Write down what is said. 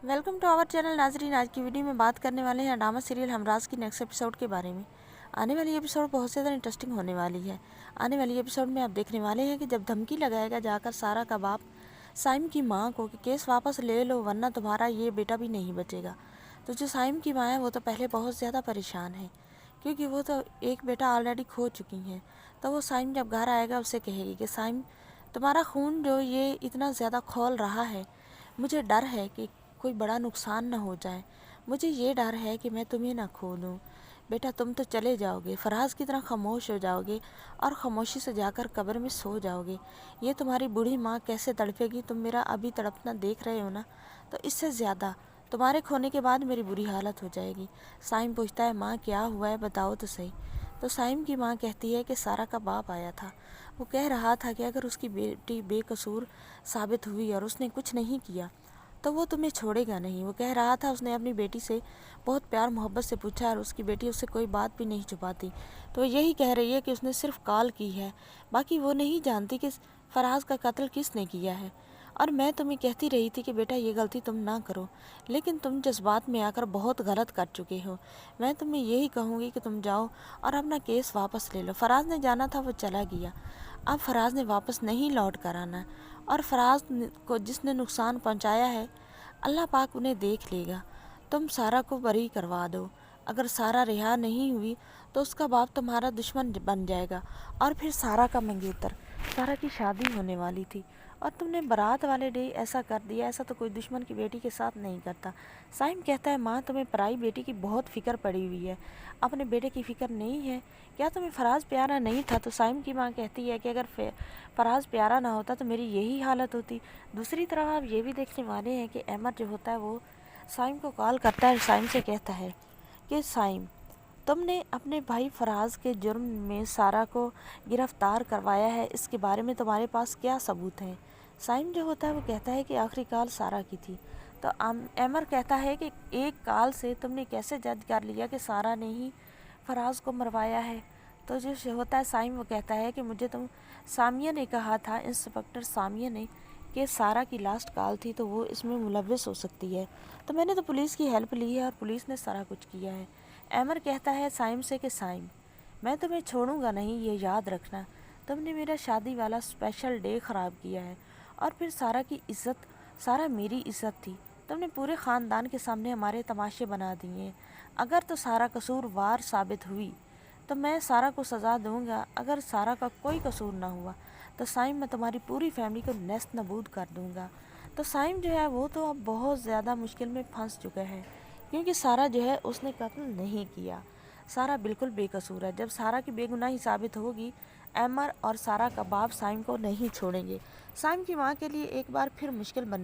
Welcome to our channel नाजरीन। आज की वीडियो में बात करने वाले हैं ड्रामा सीरियल हमराज की नेक्स्ट एपिसोड के बारे में। आने वाली एपिसोड बहुत ज़्यादा इंटरेस्टिंग होने वाली है। आने वाली एपिसोड में आप देखने वाले हैं कि जब धमकी लगाएगा जाकर सारा का बाप साइम की माँ को कि केस वापस ले लो वरना तुम्हारा ये बेटा भी नहीं बचेगा। तो जो साइम की माँ है वो तो पहले बहुत ज़्यादा परेशान है, क्योंकि वो तो एक बेटा ऑलरेडी खो चुकी हैं। तो वो साइम जब घर आएगा उससे कहेगी कि साइम, तुम्हारा खून जो ये इतना ज़्यादा खौल रहा है, मुझे डर है कि कोई बड़ा नुकसान ना हो जाए। मुझे ये डर है कि मैं तुम्हें ना खो दूँ। बेटा तुम तो चले जाओगे, फराज की तरह खामोश हो जाओगे और खामोशी से जाकर कब्र में सो जाओगे। ये तुम्हारी बूढ़ी माँ कैसे तड़पेगी, तुम मेरा अभी तड़पना देख रहे हो ना, तो इससे ज़्यादा तुम्हारे खोने के बाद मेरी बुरी हालत हो जाएगी। साइम पूछता है, माँ क्या हुआ है, बताओ तो सही। तो साइम की माँ कहती है कि सारा का बाप आया था। वो कह रहा था कि अगर उसकी बेटी बेकसूर साबित हुई और उसने कुछ नहीं किया तो वो तुम्हें छोड़ेगा नहीं। वो कह रहा था उसने अपनी बेटी से बहुत प्यार मोहब्बत से पूछा और उसकी बेटी उससे कोई बात भी नहीं छुपाती। तो यही कह रही है कि उसने सिर्फ कॉल की है, बाकी वो नहीं जानती कि फराज का कत्ल किसने किया है। और मैं तुम्हें कहती रही थी कि बेटा ये गलती तुम ना करो, लेकिन तुम जज्बात में आकर बहुत गलत कर चुके हो। मैं तुम्हें यही कहूँगी कि तुम जाओ और अपना केस वापस ले लो। फराज ने जाना था वो चला गया, अब फराज ने वापस नहीं लौट कर आना, और फराज को जिसने नुकसान पहुंचाया है अल्लाह पाक उन्हें देख लेगा। तुम सारा को बरी करवा दो। अगर सारा रिहा नहीं हुई तो उसका बाप तुम्हारा दुश्मन बन जाएगा और फिर सारा का मंगेतर। सारा की शादी होने वाली थी और तुमने बारात वाले डे ऐसा कर दिया। ऐसा तो कोई दुश्मन की बेटी के साथ नहीं करता। साइम कहता है, माँ तुम्हें पराई बेटी की बहुत फिक्र पड़ी हुई है, अपने बेटे की फिक्र नहीं है क्या? तुम्हें फराज प्यारा नहीं था? तो साइम की माँ कहती है कि अगर फराज प्यारा ना होता तो मेरी यही हालत होती। दूसरी तरफ आप ये भी देखने वाले हैं कि अहमद जो होता है वो साइम को कॉल करता है। साइम से कहता है कि साइम, तुमने अपने भाई फराज के जुर्म में सारा को गिरफ्तार करवाया है, इसके बारे में तुम्हारे पास क्या सबूत हैं? साइम जो होता है वो कहता है कि आखिरी कॉल सारा की थी। तो अमर कहता है कि एक कॉल से तुमने कैसे जज कर लिया कि सारा ने ही फराज को मरवाया है? तो जो होता है साइम वो कहता है कि मुझे तुम सामिया ने कहा था, इंस्पेक्टर सामिया ने, कि सारा की लास्ट कॉल थी तो वो इसमें मुलव्विस हो सकती है। तो मैंने तो पुलिस की हेल्प ली है और पुलिस ने सारा कुछ किया है। अमर कहता है साइम से कि साइम, मैं तुम्हें छोड़ूंगा नहीं, ये याद रखना। तुमने मेरा शादी वाला स्पेशल डे ख़राब किया है और फिर सारा की इज़्ज़त, सारा मेरी इज़्ज़त थी, तुमने पूरे ख़ानदान के सामने हमारे तमाशे बना दिए। अगर तो सारा कसूरवार साबित हुई तो मैं सारा को सज़ा दूंगा, अगर सारा का कोई कसूर ना हुआ तो साइम मैं तुम्हारी पूरी फैमिली को नेस्त नबूद कर दूंगा। तो साइम जो है वो तो अब बहुत ज़्यादा मुश्किल में फंस चुका है, क्योंकि सारा जो है उसने कत्ल नहीं किया। सारा बिल्कुल बेकसूर है। जब सारा की बेगुनाही साबित होगी, अमर और सारा का बाप साइम को नहीं छोड़ेंगे। साइम की माँ के लिए एक बार फिर मुश्किल बनने